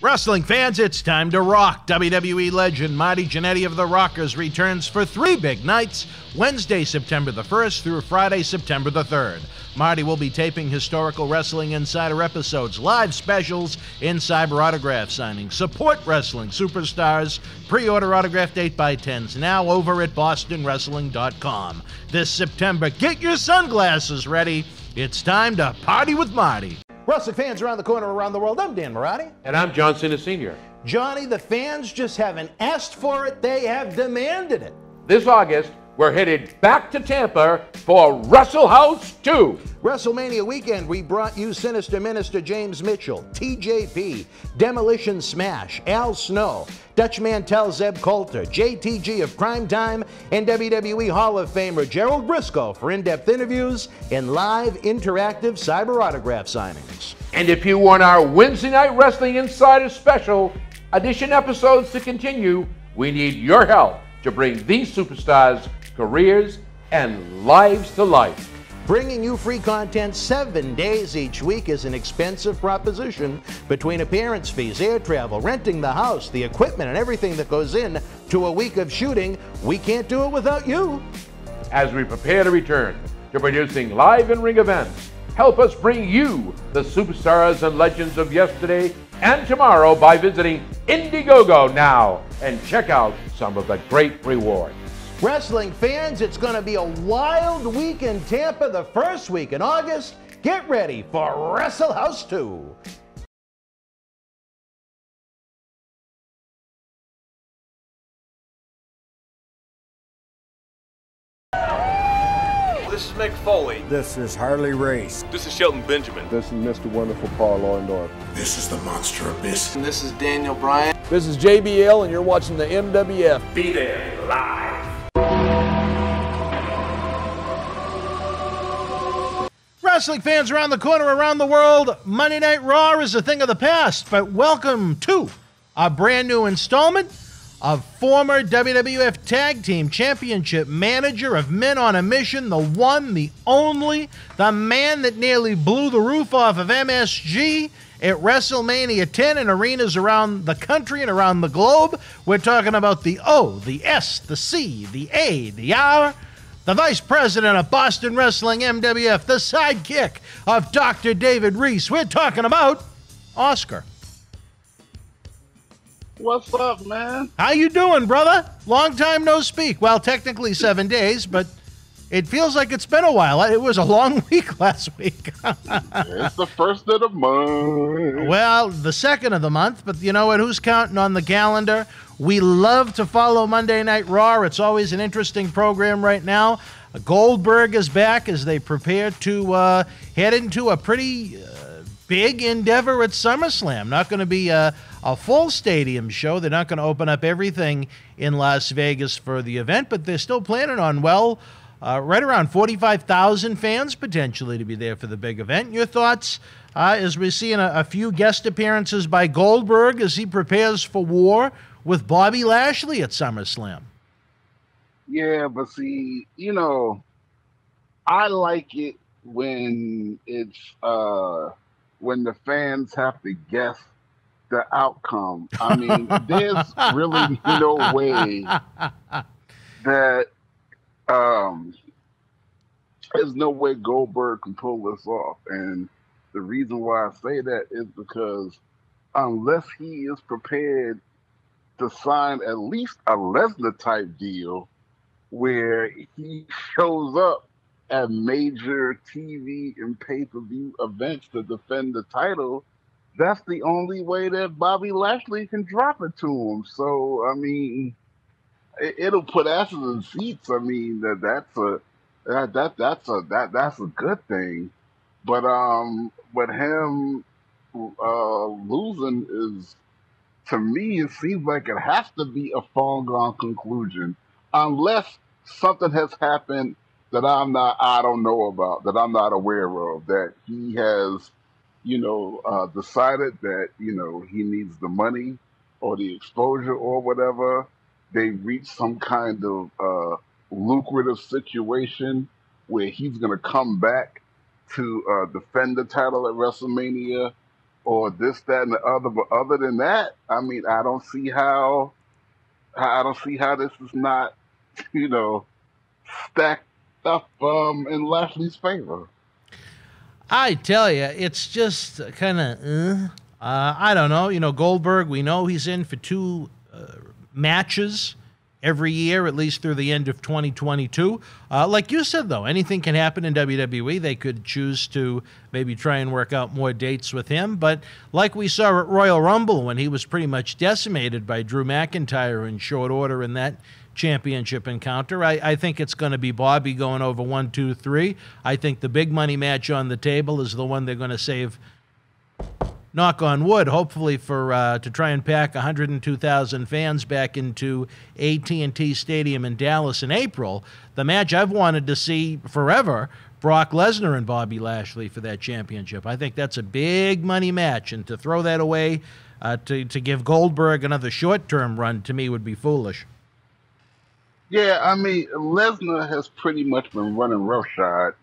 Wrestling fans, it's time to rock. WWE legend Marty Jannetty of the Rockers returns for 3 big nights, Wednesday, September the 1st through Friday, September the 3rd. Marty will be taping historical Wrestling Insider episodes, live specials, Insider autograph signings, support wrestling superstars, pre-order autographed 8x10s now over at bostonwrestling.com. This September, get your sunglasses ready. It's time to party with Marty. Wrestling fans around the corner, around the world, I'm Dan Marty. And I'm John Cena Sr. Johnny, the fans just haven't asked for it, they have demanded it. This August, we're headed back to Tampa for Wrestle House 2. WrestleMania weekend, we brought you Sinister Minister James Mitchell, TJP, Demolition Smash, Al Snow, Dutch Mantel Zeb Coulter, JTG of Crime Time, and WWE Hall of Famer Gerald Briscoe for in-depth interviews and live interactive cyber autograph signings. And if you want our Wednesday Night Wrestling Insider Special Edition episodes to continue, we need your help to bring these superstars' careers and lives to life. Bringing you free content 7 days each week is an expensive proposition between appearance fees, air travel, renting the house, the equipment, and everything that goes in to a week of shooting. We can't do it without you. As we prepare to return to producing live in-ring events, help us bring you the superstars and legends of yesterday and tomorrow by visiting Indiegogo now and check out some of the great rewards. Wrestling fans, it's going to be a wild week in Tampa the first week in August. Get ready for Wrestle House 2. This is Mick Foley. This is Harley Race. This is Shelton Benjamin. This is Mr. Wonderful Paul Orndorff. This is the Monster Abyss. And this is Daniel Bryan. This is JBL, and you're watching the MWF. Be there live. Wrestling fans around the corner, around the world, Monday Night Raw is a thing of the past, but welcome to a brand new installment of former WWF Tag Team Championship manager of Men on a Mission, the one, the only, the man that nearly blew the roof off of MSG at WrestleMania 10 in arenas around the country and around the globe. We're talking about the O, the S, the C, the A, the R, the Vice President of Boston Wrestling MWF, the sidekick of Dr. David Reese. We're talking about Oscar. What's up, man? How you doing, brother? Long time no speak. Well, technically 7 days, but it feels like it's been a while. It was a long week last week. It's the first of the month. Well, the second of the month, but you know what? Who's counting on the calendar? We love to follow Monday Night Raw. It's always an interesting program right now. Goldberg is back as they prepare to head into a pretty big endeavor at SummerSlam. Not going to be a full stadium show. They're not going to open up everything in Las Vegas for the event, but they're still planning on, well, right around 45,000 fans potentially to be there for the big event. Your thoughts as we're seeing a few guest appearances by Goldberg as he prepares for war with Bobby Lashley at SummerSlam? Yeah, but see, you know, I like it when it's when the fans have to guess the outcome. I mean, there's really no way that there's no way Goldberg can pull this off. And the reason why I say that is because unless he is prepared to sign at least a Lesnar type deal where he shows up at major TV and pay-per-view events to defend the title, that's the only way that Bobby Lashley can drop it to him. So, I mean, it'll put asses in seats. I mean, that's a good thing. But him losing is, to me, it seems like it has to be a foregone conclusion, unless something has happened that I don't know about, that I'm not aware of, that he has, decided that, he needs the money or the exposure or whatever. They reached some kind of lucrative situation where he's going to come back to defend the title at WrestleMania, or this, that, and the other. But other than that, I mean, I don't see how this is not, stacked up in Lashley's favor. I tell you, it's just kind of, I don't know. Goldberg, we know he's in for 2 matches every year, at least through the end of 2022. Like you said, though, anything can happen in WWE. They could choose to maybe try and work out more dates with him. But like we saw at Royal Rumble when he was pretty much decimated by Drew McIntyre in short order in that championship encounter, I think it's going to be Bobby going over 1, 2, 3. I think the big money match on the table is the one they're going to save, knock on wood, hopefully to try and pack 102,000 fans back into AT&T Stadium in Dallas in April. The match I've wanted to see forever, Brock Lesnar and Bobby Lashley for that championship. I think that's a big money match, and to throw that away to give Goldberg another short-term run, to me, would be foolish. Yeah, I mean, Lesnar has pretty much been running roughshod,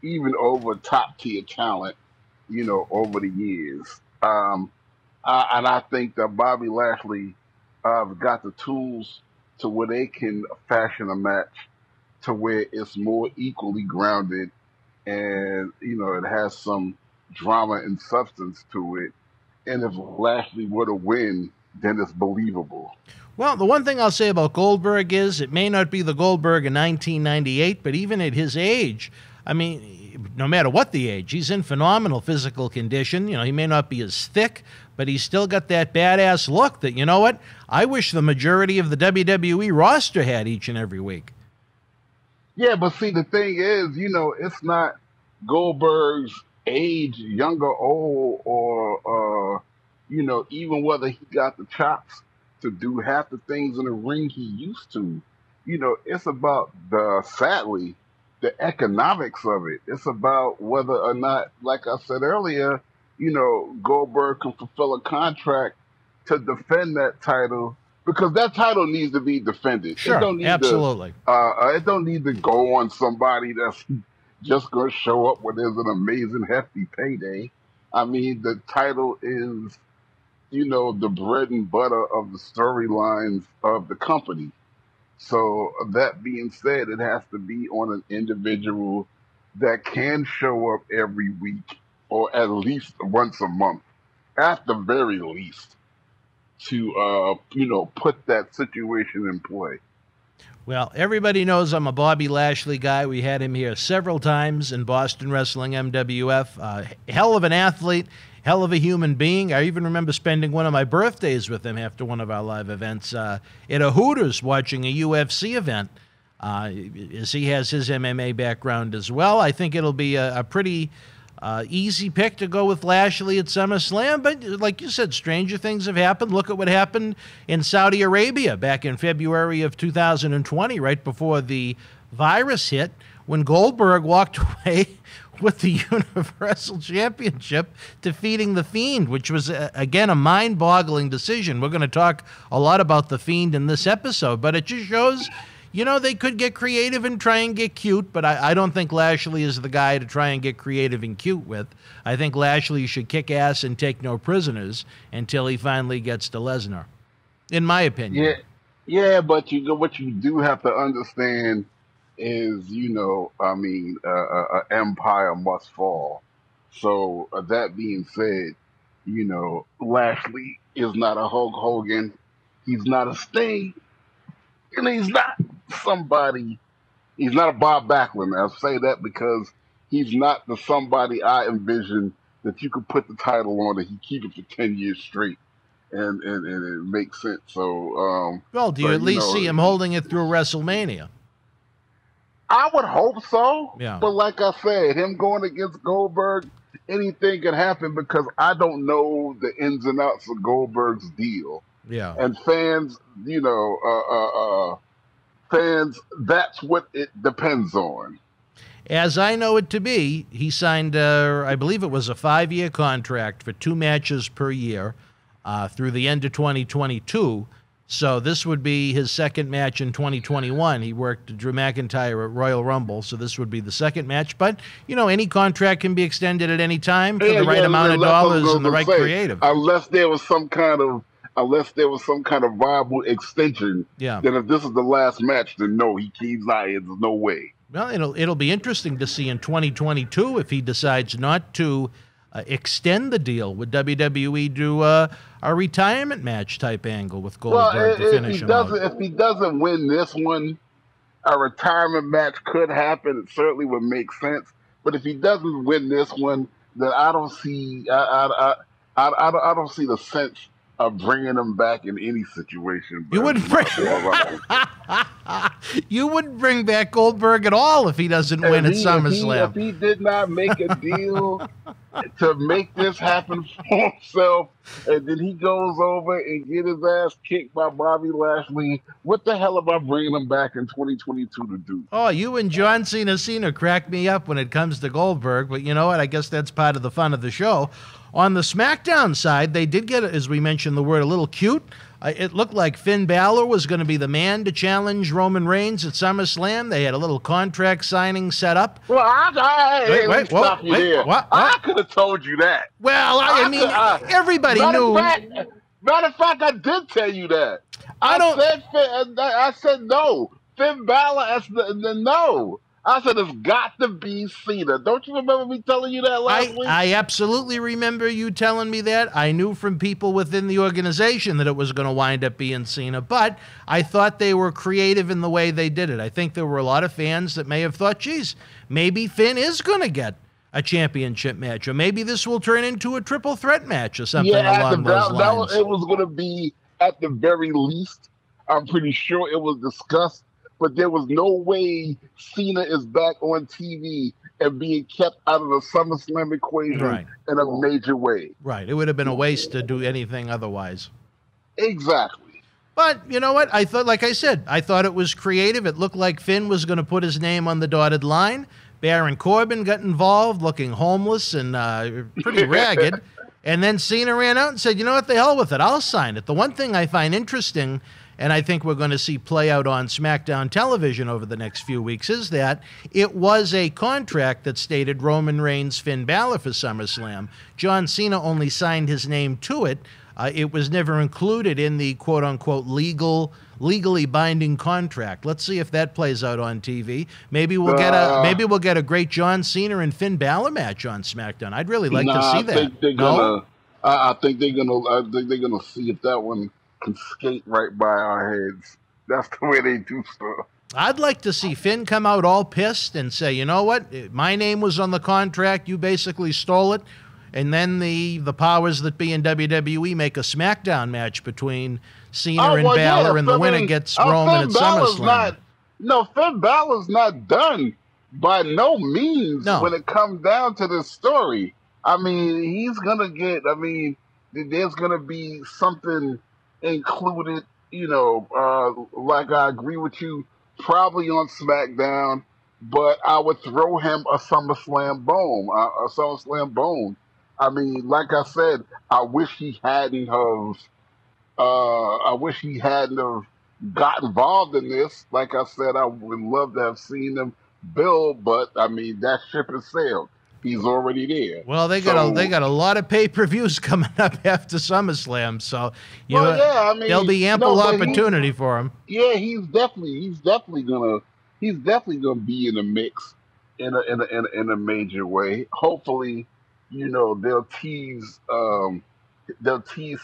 even over top-tier talent, over the years. And I think that Bobby Lashley got the tools to where they can fashion a match to where it's more equally grounded and, it has some drama and substance to it. And if Lashley were to win, then it's believable. Well, the one thing I'll say about Goldberg is it may not be the Goldberg in 1998, but even at his age, I mean, no matter what the age, he's in phenomenal physical condition. He may not be as thick, but he's still got that badass look that, I wish the majority of the WWE roster had each and every week. Yeah, but see, the thing is, it's not Goldberg's age, young or old, or, even whether he got the chops to do half the things in the ring he used to. It's about sadly, the economics of it. It's about whether or not, like I said earlier, Goldberg can fulfill a contract to defend that title, because that title needs to be defended. Sure, absolutely. It don't need to go on somebody that's just going to show up when there's an amazing hefty payday. I mean, the title is, the bread and butter of the storylines of the company. So that being said, it has to be on an individual that can show up every week or at least once a month, at the very least, to, put that situation in play. Well, everybody knows I'm a Bobby Lashley guy. We had him here several times in Boston Wrestling MWF. Hell of an athlete, hell of a human being. I even remember spending one of my birthdays with him after one of our live events at a Hooters watching a UFC event, as he has his MMA background as well. I think it'll be a pretty easy pick to go with Lashley at SummerSlam, but like you said, stranger things have happened. Look at what happened in Saudi Arabia back in February of 2020, right before the virus hit, when Goldberg walked away with the Universal Championship, defeating the Fiend, which was, again, a mind-boggling decision. We're going to talk a lot about the Fiend in this episode, but it just shows, they could get creative and try and get cute, but I don't think Lashley is the guy to try and get creative and cute with. I think Lashley should kick ass and take no prisoners until he finally gets to Lesnar, in my opinion. Yeah, but what you do have to understand is, an empire must fall. So that being said, Lashley is not a Hulk Hogan. He's not a Sting. And he's not he's not a Bob Backlund. I'll say that because he's not the somebody I envision that you could put the title on and he keep it for 10 years straight. And it makes sense. So, well, do you at least see him holding it through WrestleMania? I would hope so. Yeah. But like I said, him going against Goldberg, anything could happen because I don't know the ins and outs of Goldberg's deal. Yeah. And fans, that's what it depends on. As I know it to be, he signed, I believe it was a 5-year contract for 2 matches per year through the end of 2022. So this would be his second match in 2021. He worked Drew McIntyre at Royal Rumble, so this would be the second match. But, any contract can be extended at any time for the right amount of dollars and the right creative. Unless there was some kind of viable extension, then if this is the last match, then no, he's not. There's no way. Well, it'll be interesting to see in 2022 if he decides not to extend the deal. Would WWE do a retirement match type angle with Goldberg to finish him out? If he doesn't win this one, a retirement match could happen. It certainly would make sense. But if he doesn't win this one, then I don't see I don't see the sense of bringing him back in any situation. You wouldn't bring you wouldn't bring back Goldberg at all if he doesn't win at SummerSlam. If he did not make a deal to make this happen for himself, and then he goes over and get his ass kicked by Bobby Lashley, what the hell am I bringing him back in 2022 to do? Oh, you and John Cena crack me up when it comes to Goldberg, but you know what? I guess that's part of the fun of the show. On the SmackDown side, they did get, as we mentioned, the word a little cute. It looked like Finn Balor was going to be the man to challenge Roman Reigns at SummerSlam. They had a little contract signing set up. Well, I could have told you that. Well, everybody knew. Matter of fact, I did tell you that. I said no. Finn Balor, no. I said it's got to be Cena. Don't you remember me telling you that last week? I absolutely remember you telling me that. I knew from people within the organization that it was going to wind up being Cena, but I thought they were creative in the way they did it. I think there were a lot of fans that may have thought, geez, maybe Finn is going to get a championship match, or maybe this will turn into a triple threat match or something along those lines. It was going to be, at the very least, I'm pretty sure it was discussed, but there was no way Cena is back on TV and being kept out of the SummerSlam equation in a major way. Right. It would have been a waste to do anything otherwise. Exactly. But you know what? I thought, like I said, I thought it was creative. It looked like Finn was going to put his name on the dotted line. Baron Corbin got involved, looking homeless and pretty ragged. And then Cena ran out and said, you know what, the hell with it. I'll sign it. The one thing I find interesting, and I think we're going to see play out on SmackDown television over the next few weeks, is that it was a contract that stated Roman Reigns, Finn Balor for SummerSlam. John Cena only signed his name to it. It was never included in the quote-unquote legally binding contract. Let's see if that plays out on TV. Maybe we'll get a great John Cena and Finn Balor match on SmackDown. I'd really like to see that. I think they're gonna see if that one can skate right by our heads. That's the way they do stuff. I'd like to see Finn come out all pissed and say, you know what, my name was on the contract, you basically stole it, and then the powers that be in WWE make a SmackDown match between Cena and Balor, and the winner gets Roman at SummerSlam. Finn Balor's not done by no means when it comes down to this story. I mean, he's going to get, there's going to be something included, like I agree with you, probably on SmackDown, but I would throw him a SummerSlam bone. I mean, like I said, I wish he hadn't have got involved in this. Like I said, I would love to have seen him build, but I mean, that ship has sailed. He's already there. Well, they got a lot of pay-per-views coming up after SummerSlam, so there'll be ample opportunity for him. Yeah, he's definitely gonna be in the mix in a major way. Hopefully, they'll tease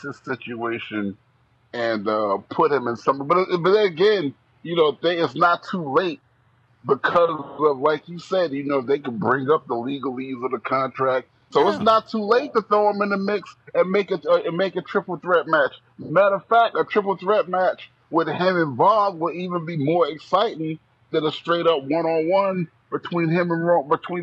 his situation and put him in some. But again, it's not too late. Because of, like you said, they can bring up the legalese of the contract. So it's not too late to throw him in the mix and make a triple threat match. Matter of fact, a triple threat match with him involved will even be more exciting than a straight up one-on-one between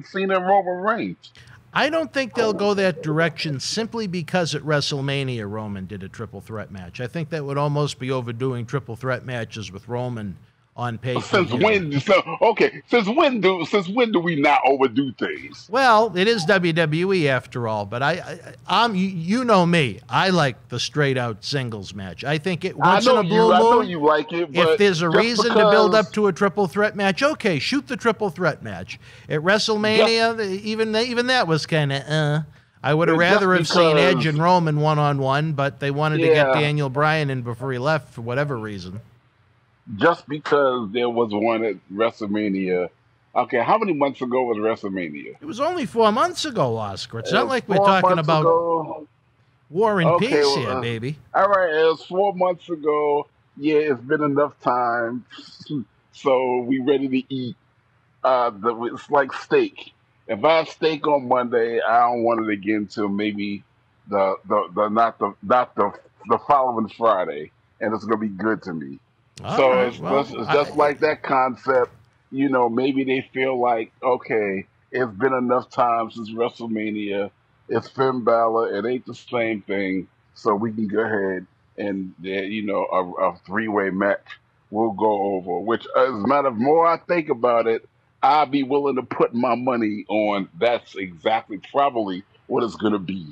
Cena and Roman Reigns. I don't think they'll go that direction simply because at WrestleMania Roman did a triple threat match. I think that would almost be overdoing triple threat matches with Roman on pay-per-view. Since when? Since when do we not overdo things? Well, it is WWE after all, but I'm you know me. I like the straight-out singles match. I think it once in a blue moon. I know you like it. But if there's a reason to build up to a triple threat match, okay, shoot the triple threat match at WrestleMania. Even that was kind of. I would have rather have seen Edge and Roman one-on-one, but they wanted to get Daniel Bryan in before he left for whatever reason. Just because there was one at WrestleMania. Okay, how many months ago was WrestleMania? It was only 4 months ago, Oscar. It's not like we're talking about War and Peace here, baby. All right, it was 4 months ago. Yeah, it's been enough time. So we ready to eat. It's like steak. If I have steak on Monday, I don't want it again till maybe the following Friday, and it's gonna be good to me. It's just like that concept. You know, maybe they feel like, okay, it's been enough time since WrestleMania. It's Finn Balor. It ain't the same thing, so we can go ahead and a three-way match will go over. Which, as a matter of more I think about it, I'll be willing to put my money on that's exactly probably what it's going to be.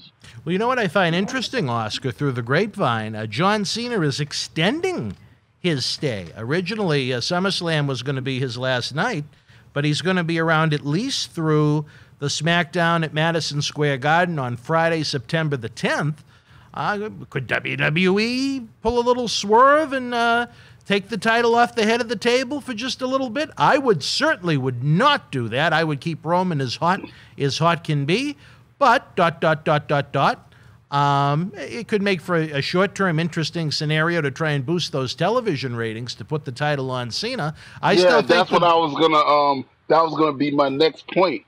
Well, you know what I find interesting, Oscar, through the grapevine? John Cena is extending his stay. Originally, SummerSlam was going to be his last night, but he's going to be around at least through the SmackDown at Madison Square Garden on Friday, September the 10th. Could WWE pull a little swerve and take the title off the head of the table for just a little bit? I certainly would not do that. I would keep Roman as hot can be. But, it could make for a short-term interesting scenario to try and boost those television ratings to put the title on Cena. That's what I was gonna. That was gonna be my next point.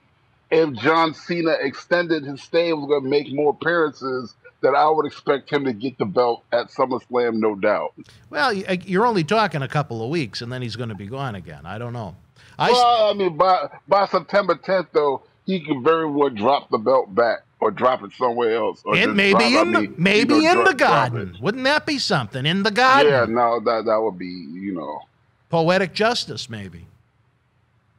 If John Cena extended his stay, was gonna make more appearances, that I would expect him to get the belt at SummerSlam, no doubt. Well, you're only talking a couple of weeks, and then he's going to be gone again. I don't know. By September 10th, though, he could very well drop the belt back or drop it somewhere else. Or and maybe in the Garden. Wouldn't that be something? In the Garden. Yeah, no, that would be, poetic justice, maybe.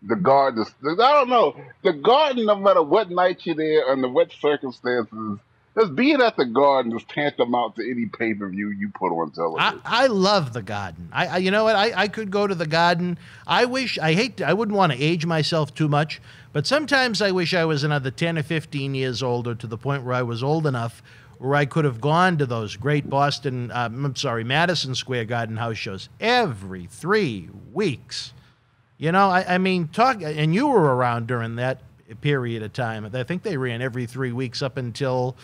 The Garden, I don't know. The Garden, no matter what night you're there, under what circumstances, just being at the Garden is tantamount to any pay-per-view you put on television. I love the Garden. You know what? I could go to the Garden. I wouldn't want to age myself too much, but sometimes I wish I was another 10 or 15 years older, to the point where I was old enough where I could have gone to those great Madison Square Garden house shows every 3 weeks. And you were around during that period of time. I think they ran every 3 weeks up until,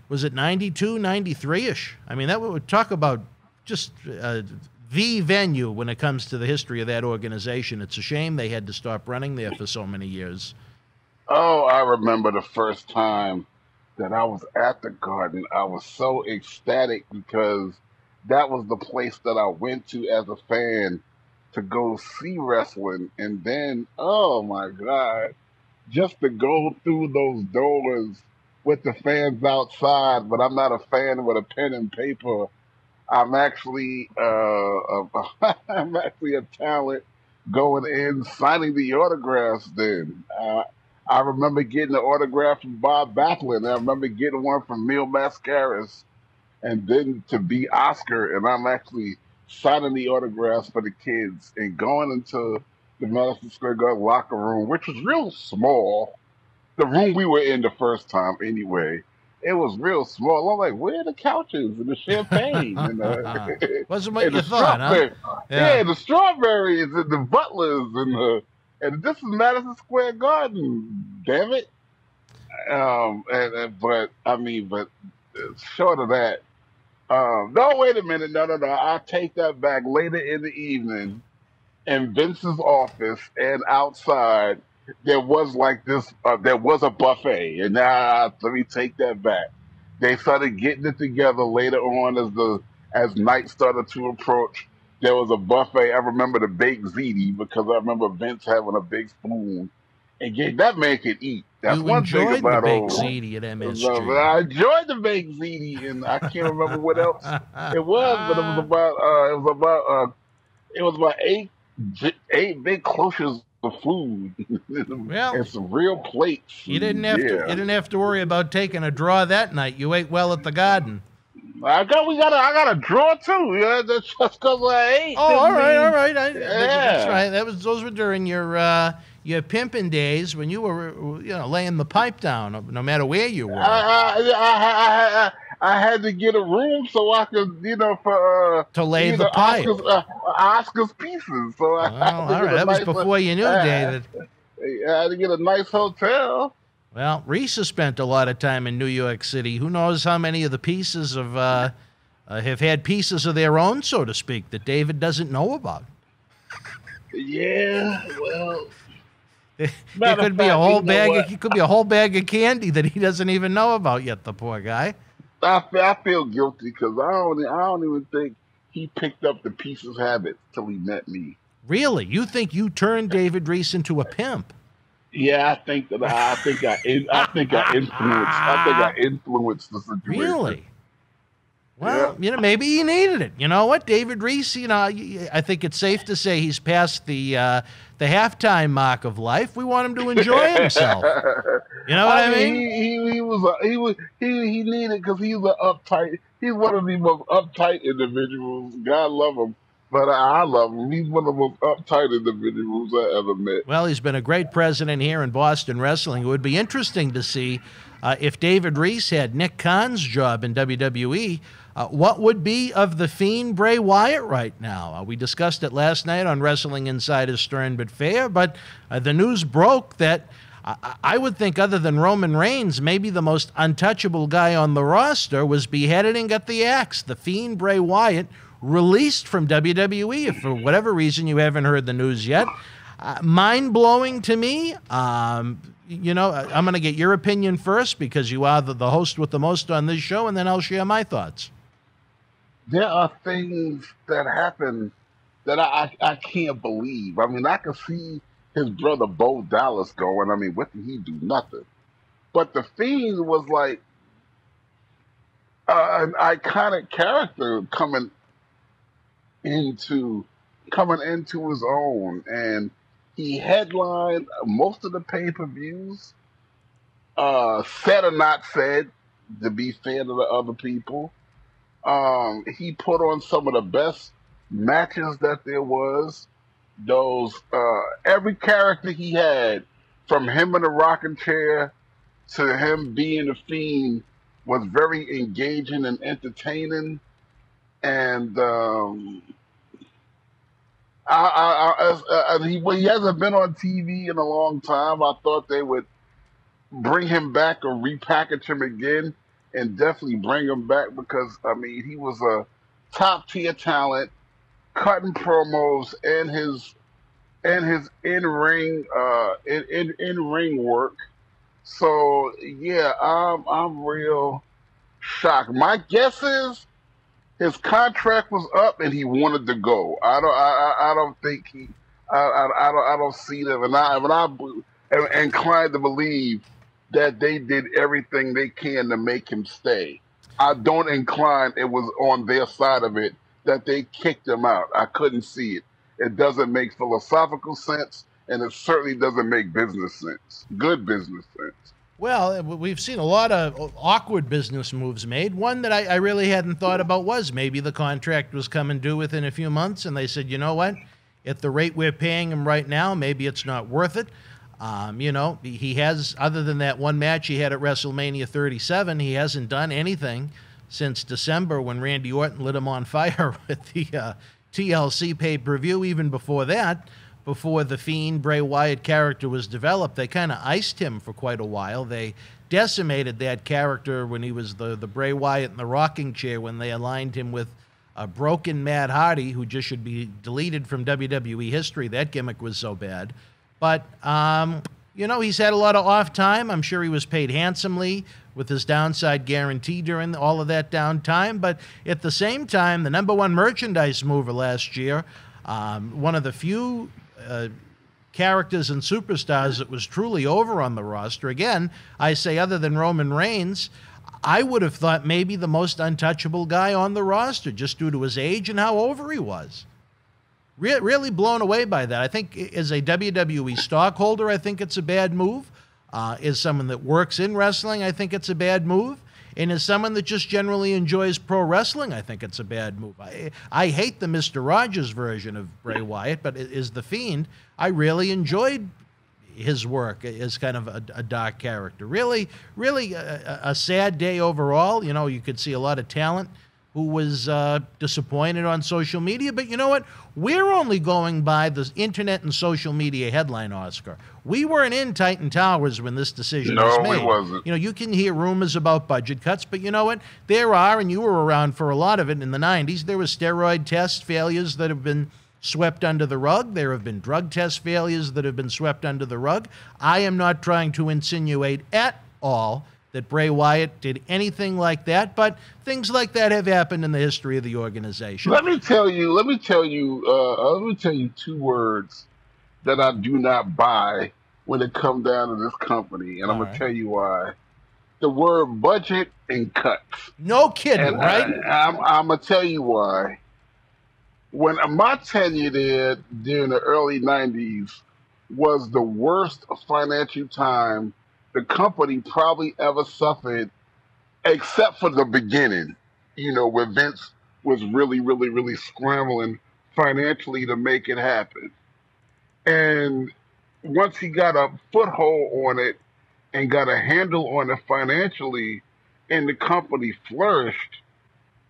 was it 92, 93-ish? I mean, that would talk about just the venue when it comes to the history of that organization. It's a shame they had to stop running there for so many years. Oh, I remember the first time that I was at the Garden. I was so ecstatic because that was the place that I went to as a fan to go see wrestling. And then, oh my God, just to go through those doors with the fans outside, but I'm not a fan with a pen and paper. I'm actually a talent going in, signing the autographs then. I remember getting an autograph from Bob Backlund. I remember getting one from Mil Mascaras, and then to be Oscar, and I'm actually signing the autographs for the kids and going into the Madison Square Garden locker room, which was real small. The room we were in the first time, anyway, it was real small. I'm like, where are the couches and the champagne? Wasn't what you thought, huh? Yeah, the strawberries and the butlers and this is Madison Square Garden. Damn it! But short of that, no, wait a minute, no. I'll take that back. Later in the evening, in Vince's office and outside, there was there was a buffet, and now let me take that back. They started getting it together later on as night started to approach. There was a buffet. I remember the baked ziti because I remember Vince having a big spoon, and that man could eat. That's one thing about the baked ziti at MSG. I enjoyed the baked ziti, and I can't remember what else it was, but it was about 8 big cloches of food Well, and some real plates. You didn't have to worry about taking a draw that night. You ate well at the Garden. I got a draw too. Yeah, that's just because I ate. Oh, all right. Yeah. That's right. Those were during your pimping days when you were laying the pipe down, no matter where you were. I had to get a room so I could, to lay the pipe. Oscar's pieces. So all right. That was before you knew, David. I had to get a nice hotel. Well, Reese has spent a lot of time in New York City. Who knows how many of the pieces have had pieces of their own, so to speak, that David doesn't know about. Yeah, well, it could be a whole bag. It could be a whole bag of candy that he doesn't even know about yet. The poor guy. I feel guilty because I don't even think he picked up the pieces habit till he met me. Really, you think you turned David Reese into a pimp? Yeah, I think I influenced the situation. Really? Well, maybe he needed it. You know what, David Reese? I think it's safe to say he's past the halftime mark of life. We want him to enjoy himself. You know what I mean? He needed because he's an uptight. He's one of the most uptight individuals. God love him. But I love him. He's one of the most uptight individuals I ever met. Well, he's been a great president here in Boston Wrestling. It would be interesting to see if David Reese had Nick Khan's job in WWE, what would be of the Fiend Bray Wyatt right now? We discussed it last night on Wrestling Insider Stern but Fair, but the news broke that I would think other than Roman Reigns, maybe the most untouchable guy on the roster was beheaded and got the axe. The Fiend Bray Wyatt released from WWE. If for whatever reason you haven't heard the news yet, mind-blowing to me. I'm going to get your opinion first because you are the host with the most on this show, and then I'll share my thoughts. There are things that happen that I can't believe. I mean, I can see his brother Bo Dallas going. I mean, what did he do? Nothing. But the Fiend was like an iconic character coming into his own, and he headlined most of the pay-per-views. Said or not said, to be fair to the other people, he put on some of the best matches that there was. Those every character he had, from him in the rocking chair to him being the Fiend, was very engaging and entertaining. And he hasn't been on TV in a long time. I thought they would bring him back or repackage him again, and definitely bring him back because I mean he was a top tier talent, cutting promos and his in ring work. So yeah, I'm real shocked. My guess is his contract was up and he wanted to go. I don't think I don't see them, and I am inclined to believe that they did everything they can to make him stay. I don't incline it was on their side of it that they kicked him out. I couldn't see it. It doesn't make philosophical sense, and it certainly doesn't make business sense. Good business sense. Well, we've seen a lot of awkward business moves made. One that I really hadn't thought about was maybe the contract was coming due within a few months, and they said, you know what, at the rate we're paying him right now, maybe it's not worth it. He has, other than that one match he had at WrestleMania 37, he hasn't done anything since December when Randy Orton lit him on fire with the TLC pay-per-view. Even before that, before the Fiend Bray Wyatt character was developed, they kind of iced him for quite a while. They decimated that character when he was the Bray Wyatt in the rocking chair, when they aligned him with a broken Matt Hardy, who just should be deleted from WWE history. That gimmick was so bad. But, he's had a lot of off time. I'm sure he was paid handsomely with his downside guarantee during all of that downtime. But at the same time, the number one merchandise mover last year, one of the few characters and superstars that was truly over on the roster. Again, I say other than Roman Reigns, I would have thought maybe the most untouchable guy on the roster just due to his age and how over he was. Really blown away by that. I think as a WWE stockholder, I think it's a bad move. As someone that works in wrestling, I think it's a bad move. And as someone that just generally enjoys pro wrestling, I think it's a bad move. I hate the Mr. Rogers version of Bray Wyatt, but as The Fiend, I really enjoyed his work as kind of a dark character. Really a sad day overall. You know, you could see a lot of talent who was disappointed on social media. But you know what? We're only going by the internet and social media headline, Oscar. We weren't in Titan Towers when this decision was made. No, we wasn't. You know, you can hear rumors about budget cuts, but you know what? There are, and you were around for a lot of it in the 90s, there were steroid test failures that have been swept under the rug. There have been drug test failures that have been swept under the rug. I am not trying to insinuate at all that Bray Wyatt did anything like that, but things like that have happened in the history of the organization. Let me tell you 2 words that I do not buy when it comes down to this company, and I'm going to tell you why. The word budget and cuts. No kidding, and right? I'm going to tell you why. When my tenure there during the early 90s was the worst financial time the company probably ever suffered, except for the beginning, you know, where Vince was really scrambling financially to make it happen. And once he got a foothold on it and got a handle on it financially, and the company flourished,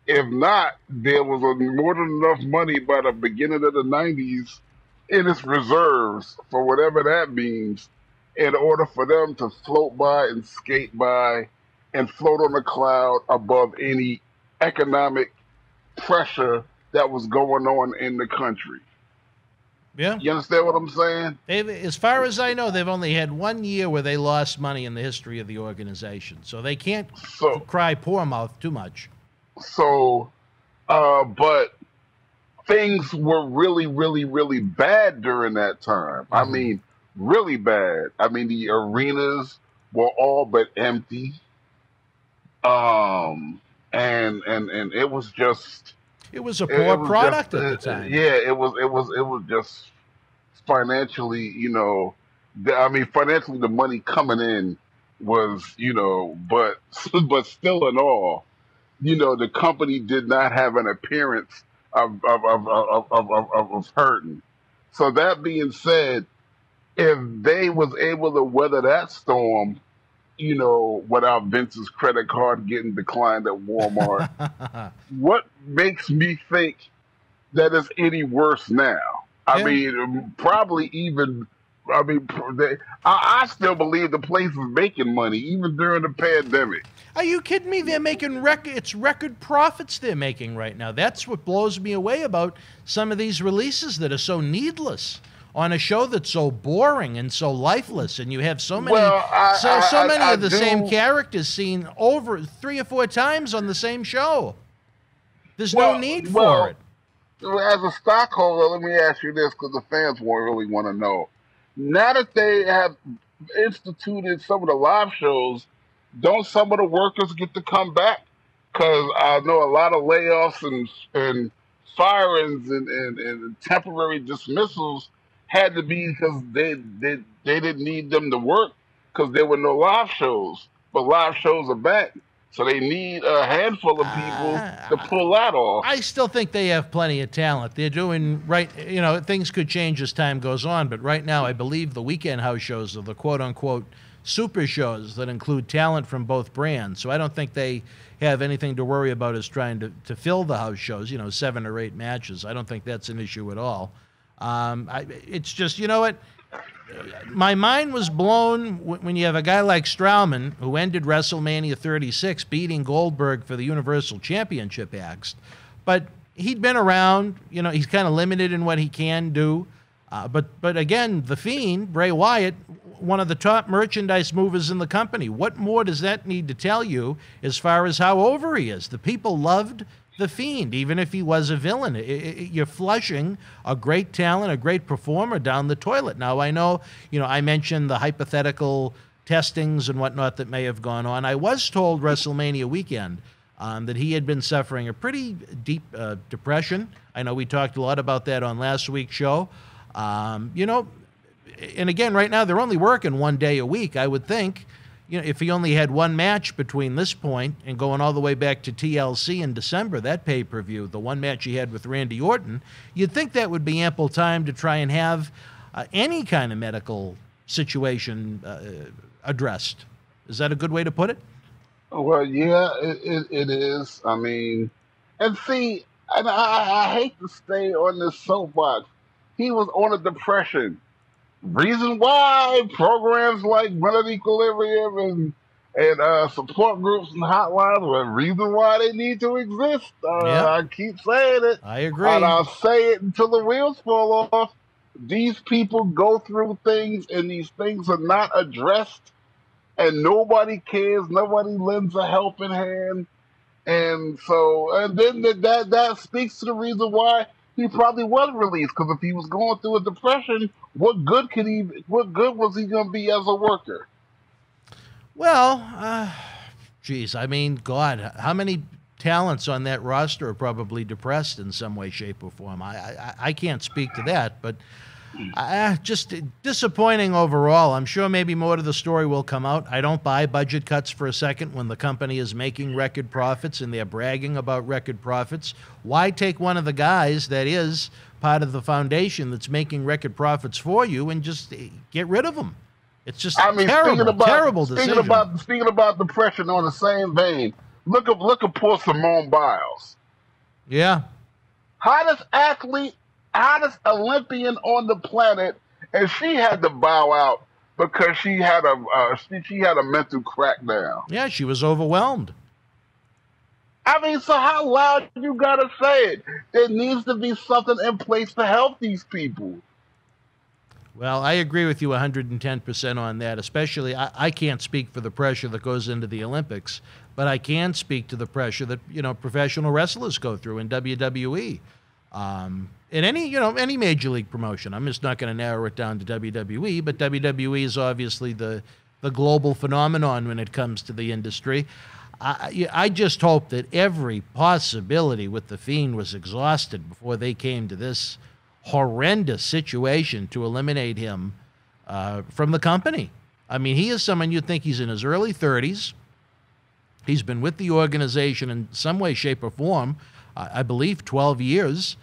if not, there was more than enough money by the beginning of the 90s in its reserves, for whatever that means, in order for them to float by and skate by and float on a cloud above any economic pressure that was going on in the country. Yeah. You understand what I'm saying? As far as I know, they've only had 1 year where they lost money in the history of the organization. So they can't cry poor mouth too much. So, but things were really bad during that time. I mean, really bad. I mean, the arenas were all but empty. And it was just, it was a poor product at the time. Yeah, it was just financially, you know, financially the money coming in was, you know, but still in all, you know, the company did not have an appearance of hurting. So that being said, if they was able to weather that storm, you know, without Vince's credit card getting declined at Walmart, what makes me think that it's any worse now? I mean, probably even. I mean, I still believe the place is making money even during the pandemic. Are you kidding me? They're making record profits they're making right now. That's what blows me away about some of these releases that are so needless on a show that's so boring and so lifeless, and you have so many, many of the same characters seen over 3 or 4 times on the same show. There's no need for it. As a stockholder, let me ask you this, because the fans won't really want to know. Now that they have instituted some of the live shows, don't some of the workers get to come back? Because I know a lot of layoffs and firings and temporary dismissals had to be because they didn't need them to work because there were no live shows. But live shows are back. So they need a handful of people to pull that off. I still think they have plenty of talent. They're doing right. You know, things could change as time goes on, but right now I believe the weekend house shows are the quote-unquote super shows that include talent from both brands. So I don't think they have anything to worry about as trying to fill the house shows, you know, 7 or 8 matches. I don't think that's an issue at all. It's just, you know what? My mind was blown when you have a guy like Strowman, who ended WrestleMania 36 beating Goldberg for the Universal Championship axe. But he'd been around. You know, he's kind of limited in what he can do. But again, The Fiend, Bray Wyatt, one of the top merchandise movers in the company. What more does that need to tell you as far as how over he is? The people loved The Fiend, even if he was a villain. You're flushing a great talent, a great performer down the toilet. Now, I know, you know, I mentioned the hypothetical testings and whatnot that may have gone on. I was told WrestleMania weekend that he had been suffering a pretty deep depression. I know we talked a lot about that on last week's show. You know, and again, right now they're only working 1 day a week, I would think. You know, if he only had one match between this point and going all the way back to TLC in December, that pay-per-view, the one match he had with Randy Orton, you'd think that would be ample time to try and have any kind of medical situation addressed. Is that a good way to put it? Well, yeah, it is. I mean, and see, and I hate to stay on this soapbox. He was on a depression. Reason why programs like Mental Equilibrium and support groups and hotlines were reason why they need to exist. I keep saying it. I agree. And I'll say it until the wheels fall off. These people go through things, and these things are not addressed, and nobody cares. Nobody lends a helping hand. And so, and then that speaks to the reason why he probably was released, because if he was going through a depression, what good was he going to be as a worker? Well, geez, I mean, God, how many talents on that roster are probably depressed in some way, shape, or form? I can't speak to that, but just disappointing overall. I'm sure maybe more to the story will come out. I don't buy budget cuts for a second when the company is making record profits and they're bragging about record profits. Why take one of the guys that is part of the foundation that's making record profits for you and just get rid of them? It's just terrible decision. Speaking about depression on the same vein, look at poor Simone Biles. Yeah. Hottest Olympian on the planet, and she had to bow out because she had a mental crackdown. Yeah, she was overwhelmed. I mean, so how loud you gotta say it? There needs to be something in place to help these people. Well, I agree with you 110% on that, especially I can't speak for the pressure that goes into the Olympics, but I can speak to the pressure that, you know, professional wrestlers go through in WWE. In any major league promotion. I'm just not going to narrow it down to WWE, but WWE is obviously the global phenomenon when it comes to the industry. I just hope that every possibility with the Fiend was exhausted before they came to this horrendous situation to eliminate him from the company. I mean, he is someone you'd think he's in his early 30s. He's been with the organization in some way, shape, or form, I believe 12 years.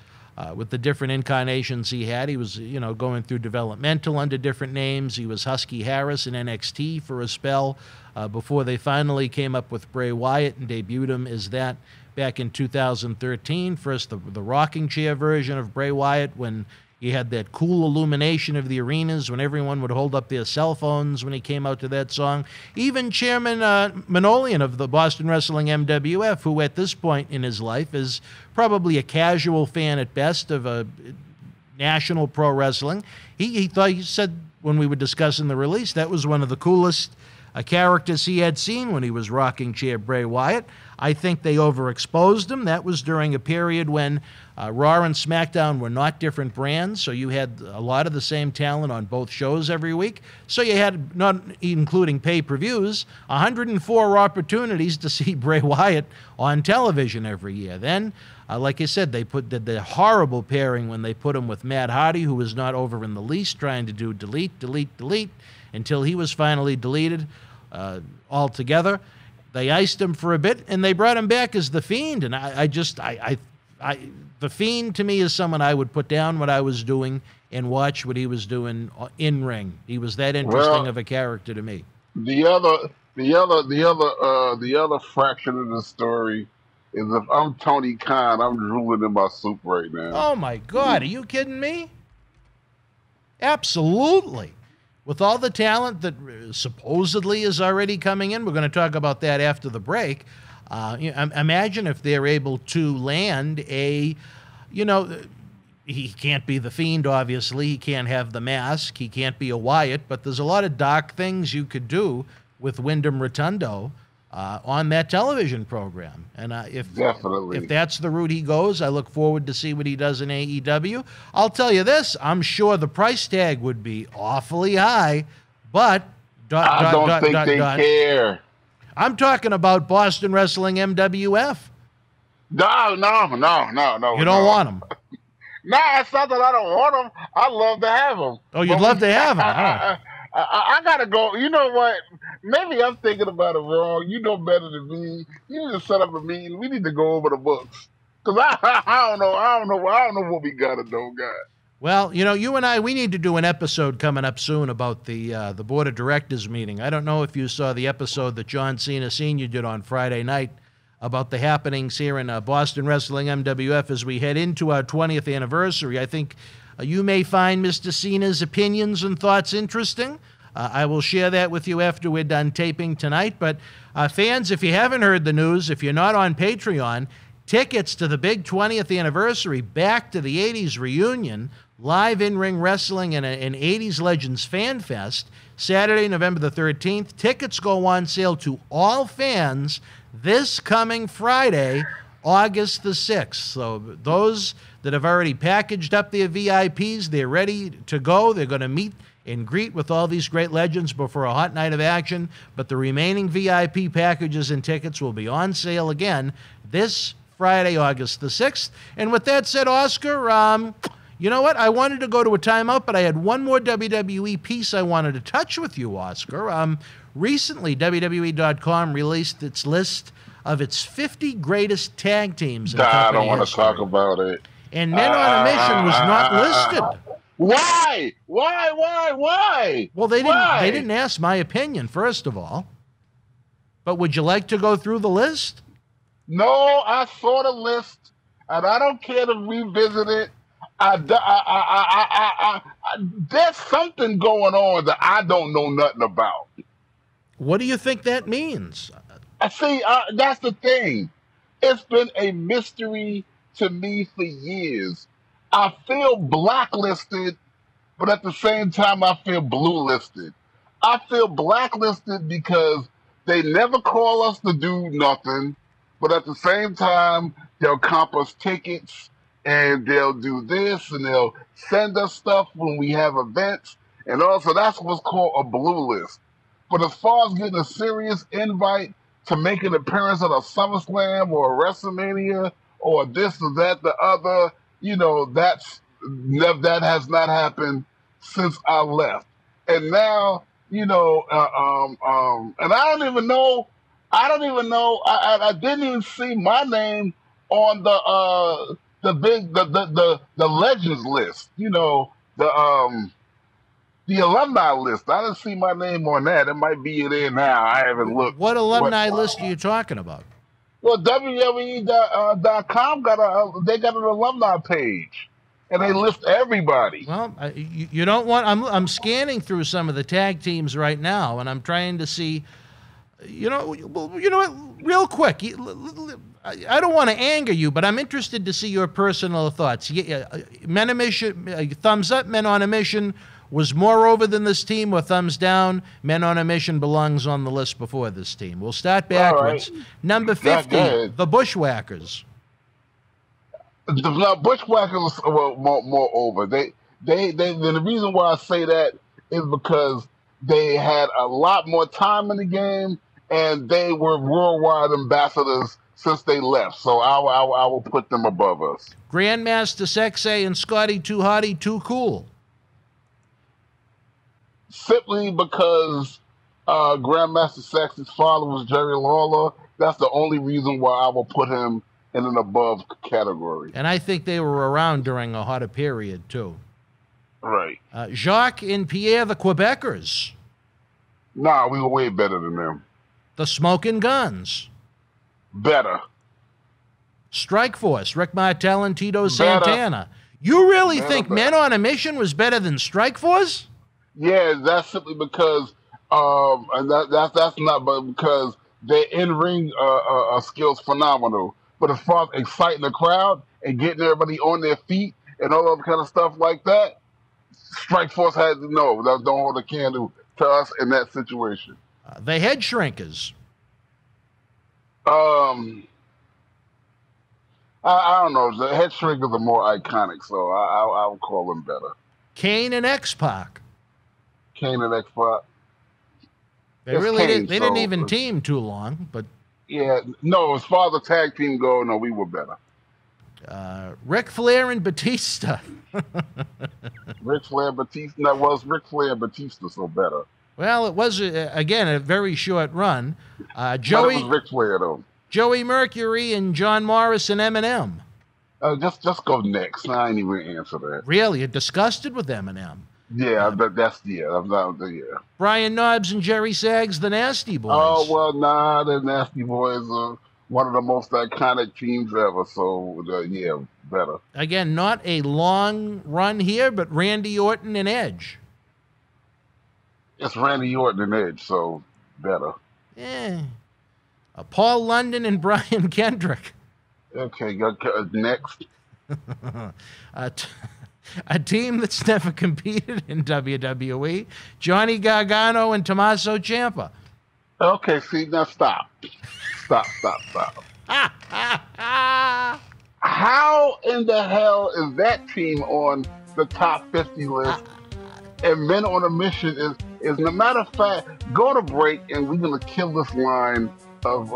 With the different incarnations he had. He was, you know, going through developmental under different names. He was Husky Harris in NXT for a spell before they finally came up with Bray Wyatt and debuted him as that back in 2013. First, the rocking chair version of Bray Wyatt when he had that cool illumination of the arenas when everyone would hold up their cell phones when he came out to that song. Even Chairman Manolian of the Boston Wrestling MWF, who at this point in his life is probably a casual fan at best of national pro wrestling, he said when we were discussing the release, that was one of the coolest characters he had seen when he was rocking chair Bray Wyatt. I think they overexposed him. That was during a period when Raw and SmackDown were not different brands, so you had a lot of the same talent on both shows every week. So you had, not including pay-per-views, 104 opportunities to see Bray Wyatt on television every year. Then, like I said, they did the horrible pairing when they put him with Matt Hardy, who was not over in the least, trying to do delete, delete, delete, until he was finally deleted altogether. They iced him for a bit, and they brought him back as The Fiend. And The Fiend, to me, is someone I would put down what I was doing and watch what he was doing in ring. He was that interesting of a character to me. The other fraction of the story is if I'm Tony Khan, I'm drooling in my soup right now. Oh my God, are you kidding me? Absolutely. With all the talent that supposedly is already coming in, we're going to talk about that after the break. Imagine if they're able to land he can't be the Fiend, obviously. He can't have the mask. He can't be a Wyatt, but there's a lot of dark things you could do with Wyndham Rotundo on that television program. And if that's the route he goes, I look forward to see what he does in AEW. I'll tell you this, I'm sure the price tag would be awfully high, but... I don't think they care. I'm talking about Boston Wrestling MWF. No. You don't want them. Nah, it's not that I don't want them. I love to have them. Oh, you'd love to have them. Huh? I gotta go. You know what? Maybe I'm thinking about it wrong. You know better than me. You need to set up a meeting. We need to go over the books. Cause I don't know what we got or don't got. Well, you and I, we need to do an episode coming up soon about the board of directors meeting. I don't know if you saw the episode that John Cena Sr. did on Friday night about the happenings here in Boston Wrestling MWF as we head into our 20th anniversary. I think you may find Mr. Cena's opinions and thoughts interesting. I will share that with you after we're done taping tonight. But fans, if you haven't heard the news, if you're not on Patreon, tickets to the big 20th anniversary, back to the 80s reunion, live in-ring wrestling and an 80s Legends Fanfest, Saturday, November the 13th. Tickets go on sale to all fans this coming Friday, August the 6th. So those that have already packaged up their VIPs, they're ready to go. They're going to meet and greet with all these great legends before a hot night of action. But the remaining VIP packages and tickets will be on sale again this Friday, August the 6th. And with that said, Oscar, you know what? I wanted to go to a timeout, but I had one more WWE piece I wanted to touch with you, Oscar. Recently, WWE.com released its list of its 50 greatest tag teams in company I don't want to history. talk about it. And Men on a Mission was not listed. Why? Why? Well, they didn't ask my opinion, first of all. But would you like to go through the list? No, I saw the list, and I don't care to revisit it. There's something going on that I don't know nothing about. What do you think that means? See, that's the thing. It's been a mystery to me for years. I feel blacklisted, but at the same time, I feel blue-listed. I feel blacklisted because they never call us to do nothing, but at the same time, they'll comp us tickets, and they'll do this, and they'll send us stuff when we have events, and also that's what's called a blue list. But as far as getting a serious invite to make an appearance at a SummerSlam or a WrestleMania or this or that, the other, that has not happened since I left. And now, and I don't even know. I didn't even see my name on the Legends list. The alumni list. I didn't see my name on that. It might be there now. I haven't looked. What alumni list are you talking about? Well, WWE.com got an alumni page, and they list everybody. Well, you don't want. I'm scanning through some of the tag teams right now, and I'm trying to see. You know what? Real quick, I don't want to anger you, but I'm interested to see your personal thoughts. Men on a Mission, thumbs up. Men on a Mission was more over than this team, or thumbs down? Men on a Mission belongs on the list before this team. We'll start backwards. Right. Number 50, the Bushwhackers. The Bushwhackers were more over. The reason why I say that is because they had a lot more time in the game, and they were worldwide ambassadors since they left. So I will put them above us. Grandmaster Sexay and Scotty Too Hotty Too Cool. Simply because Grandmaster Sexay's father was Jerry Lawler. That's the only reason why I will put him in an above category. And I think they were around during a hotter period, too. Right. Jacques and Pierre, the Quebecers. Nah, we were way better than them. The Smoking Guns. Better. Strike Force, Rick Martel and Tito Santana. You really think Men on a Mission was better than Strike Force? Yeah, that's simply because, and that's not, but because their in-ring skills phenomenal. But as far as exciting the crowd and getting everybody on their feet and all that kind of stuff like that, Strike Force had to know. That's don't hold a candle to us in that situation. The Head Shrinkers. I don't know. The Head Shrinkers are more iconic, so I would call them better. Kane and X-Pac. Kane and X-Pac. They really didn't. They didn't even team too long, but yeah, no. As far as the tag team go, no, we were better. Ric Flair and Batista. Ric Flair, Batista. That was Ric Flair and Batista, so better. Well, it was again a very short run. Joey it was Ric Flair though. Joey Mercury and John Morris and Eminem. Just go next. I ain't even answer that. Really, you're disgusted with Eminem. Yeah, that's I'm not. Yeah. Brian Knobbs and Jerry Saggs, the Nasty Boys. Oh well, nah, the Nasty Boys are one of the most iconic teams ever. So yeah, better. Again, not a long run here, but Randy Orton and Edge. It's Randy Orton and Edge, so better. Yeah. Paul London and Brian Kendrick. Okay, next. A team that's never competed in WWE, Johnny Gargano and Tommaso Ciampa. Okay, see, now stop. Stop. How in the hell is that team on the top 50 list? And Men on a Mission is no matter of fact, go to break and we're going to kill this line of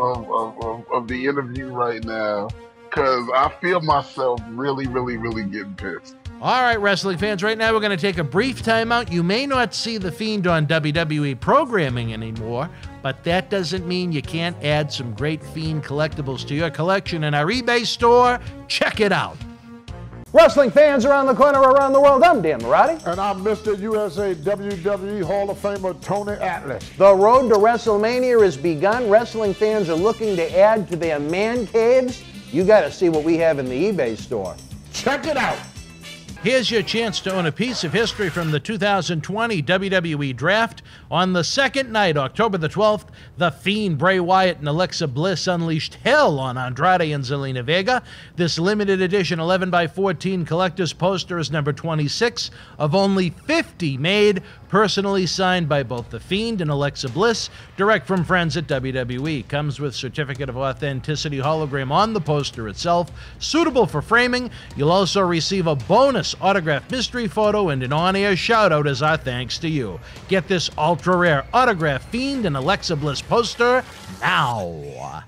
the interview right now because I feel myself really getting pissed. All right, wrestling fans, right now we're going to take a brief timeout. You may not see The Fiend on WWE programming anymore, but that doesn't mean you can't add some great Fiend collectibles to your collection in our eBay store. Check it out. Wrestling fans around the corner, around the world, I'm Dan Marty. And I'm Mr. USA WWE Hall of Famer Tony Atlas. The road to WrestleMania has begun. Wrestling fans are looking to add to their man caves. You got to see what we have in the eBay store. Check it out. Here's your chance to own a piece of history from the 2020 WWE Draft. On the second night, October the 12th, The Fiend, Bray Wyatt, and Alexa Bliss unleashed hell on Andrade and Zelina Vega. This limited edition 11x14 collector's poster is number 26 of only 50 made, personally signed by both The Fiend and Alexa Bliss, direct from friends at WWE. Comes with certificate of authenticity hologram on the poster itself, suitable for framing. You'll also receive a bonus autographed mystery photo and an on-air shout-out as our thanks to you. Get this ultra-rare autographed Fiend and Alexa Bliss poster now.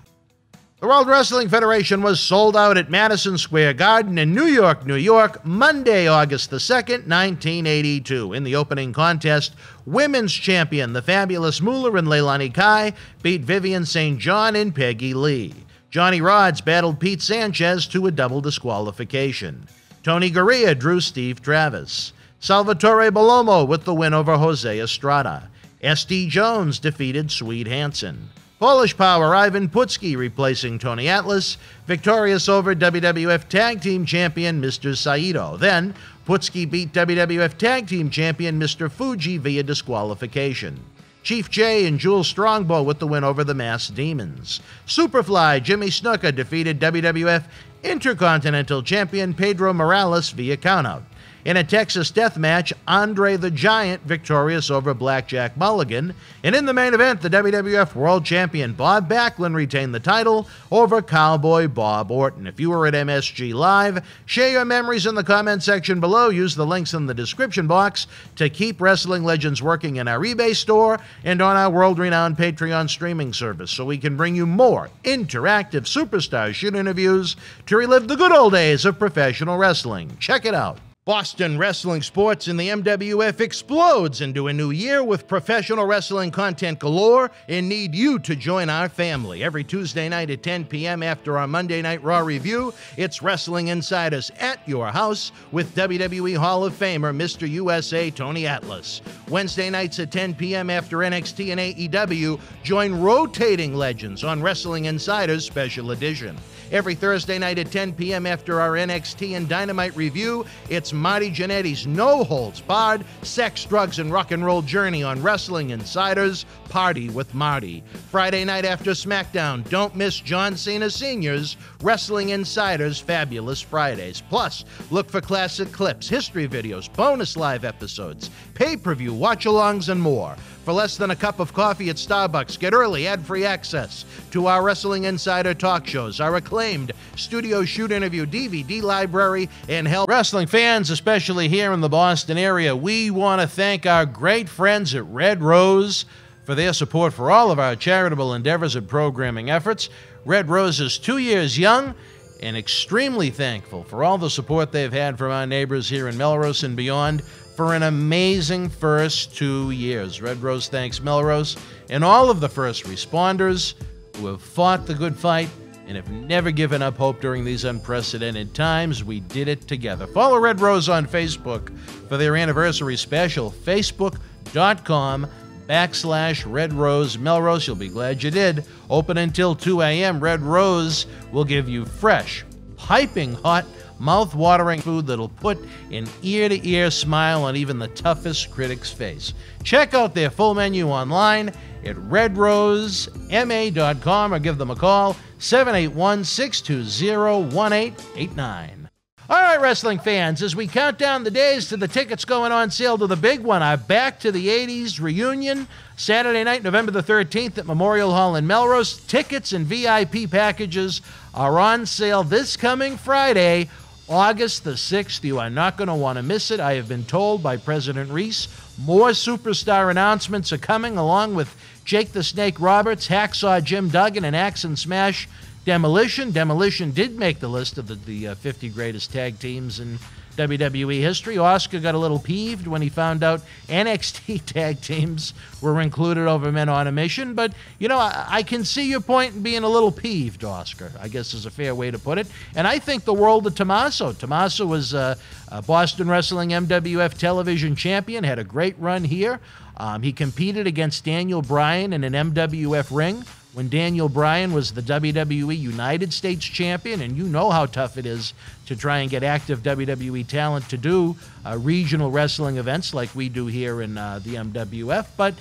The World Wrestling Federation was sold out at Madison Square Garden in New York, New York, Monday, August the 2nd, 1982. In the opening contest, women's champion, the fabulous Moolah and Leilani Kai, beat Vivian St. John and Peggy Lee. Johnny Rodz battled Pete Sanchez to a double disqualification. Tony Gurria drew Steve Travis. Salvatore Bellomo with the win over Jose Estrada. S.D. Jones defeated Swede Hansen. Polish Power Ivan Putski replacing Tony Atlas, victorious over WWF Tag Team Champion Mr. Saito. Then, Putski beat WWF Tag Team Champion Mr. Fuji via disqualification. Chief J and Jules Strongbow with the win over the Masked Demons. Superfly Jimmy Snuka defeated WWF Intercontinental Champion Pedro Morales via countout. In a Texas death match, Andre the Giant victorious over Blackjack Mulligan. And in the main event, the WWF World Champion Bob Backlund retained the title over Cowboy Bob Orton. If you were at MSG Live, share your memories in the comment section below. Use the links in the description box to keep Wrestling Legends working in our eBay store and on our world-renowned Patreon streaming service so we can bring you more interactive superstar shoot interviews to relive the good old days of professional wrestling. Check it out. Boston Wrestling Sports in the MWF explodes into a new year with professional wrestling content galore and need you to join our family. Every Tuesday night at 10 p.m. after our Monday Night Raw review, it's Wrestling Insiders at your house with WWE Hall of Famer Mr. USA Tony Atlas. Wednesday nights at 10 p.m. after NXT and AEW, join rotating legends on Wrestling Insiders Special Edition. Every Thursday night at 10 p.m. after our NXT and Dynamite review, it's Marty Jannetty's no-holds-barred sex, drugs, and rock and roll journey on Wrestling Insiders Party with Marty. Friday night after SmackDown, don't miss John Cena Sr.'s Wrestling Insiders Fabulous Fridays. Plus, look for classic clips, history videos, bonus live episodes, pay-per-view watch-alongs, and more. For less than a cup of coffee at Starbucks, get early ad-free access to our Wrestling Insider talk shows, our acclaimed studio shoot interview DVD library, and help wrestling fans, especially here in the Boston area. We want to thank our great friends at Red Rose for their support for all of our charitable endeavors and programming efforts. Red Rose is 2 years young and extremely thankful for all the support they've had from our neighbors here in Melrose and beyond for an amazing first 2 years. Red Rose thanks Melrose and all of the first responders who have fought the good fight and have never given up hope during these unprecedented times. We did it together. Follow Red Rose on Facebook for their anniversary special, facebook.com/Red Rose Melrose. You'll be glad you did. Open until 2 a.m. Red Rose will give you fresh, piping hot, mouth-watering food that'll put an ear-to-ear smile on even the toughest critic's face. Check out their full menu online at redrosema.com or give them a call, 781-620-1889. All right, wrestling fans, as we count down the days to the tickets going on sale to the big one, our Back to the 80s reunion, Saturday night, November the 13th at Memorial Hall in Melrose. Tickets and VIP packages are on sale this coming Friday, August the 6th. You are not going to want to miss it. I have been told by President Reese more superstar announcements are coming, along with Jake the Snake Roberts, Hacksaw Jim Duggan, and Axe and Smash Demolition. Demolition did make the list of the 50 greatest tag teams in WWE history. Oscar got a little peeved when he found out NXT tag teams were included over Men on a Mission. But, you know, I can see your point in being a little peeved, Oscar, I guess is a fair way to put it. And I think the world of Tommaso. Tommaso was a Boston Wrestling MWF television champion, had a great run here. He competed against Daniel Bryan in an MWF ring when Daniel Bryan was the WWE United States champion, and you know how tough it is to try and get active WWE talent to do regional wrestling events like we do here in the MWF. But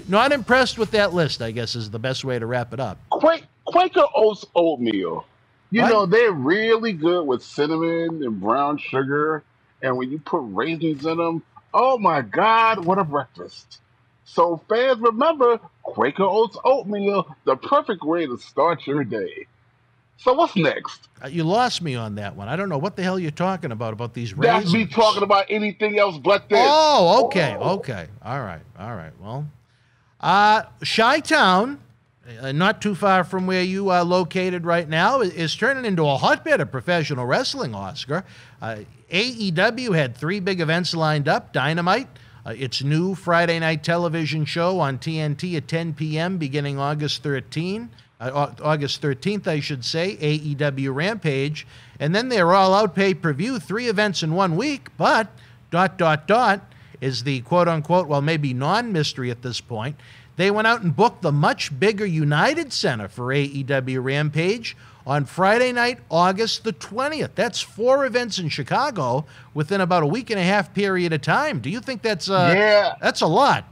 not impressed with that list, I guess, is the best way to wrap it up. Quaker Oats oatmeal. You What? know, they're really good with cinnamon and brown sugar, and when you put raisins in them, oh my God, what a breakfast. So fans, remember, Quaker Oats oatmeal, the perfect way to start your day. So what's next? You lost me on that one. I don't know what the hell you're talking about these raisins. That's me talking about anything else but this. Oh, okay. All right. Well, Chi-Town, not too far from where you are located right now, is turning into a hotbed of professional wrestling, Oscar. AEW had 3 big events lined up. Dynamite, its new Friday night television show on TNT at 10 p.m. beginning August 13th, I should say, AEW Rampage. And then their all-out pay-per-view, 3 events in 1 week, but ... is the quote-unquote, well, maybe non-mystery at this point. They went out and booked the much bigger United Center for AEW Rampage on Friday night, August the 20th. That's 4 events in Chicago within about a week and a half period of time. Do you think that's that's a lot?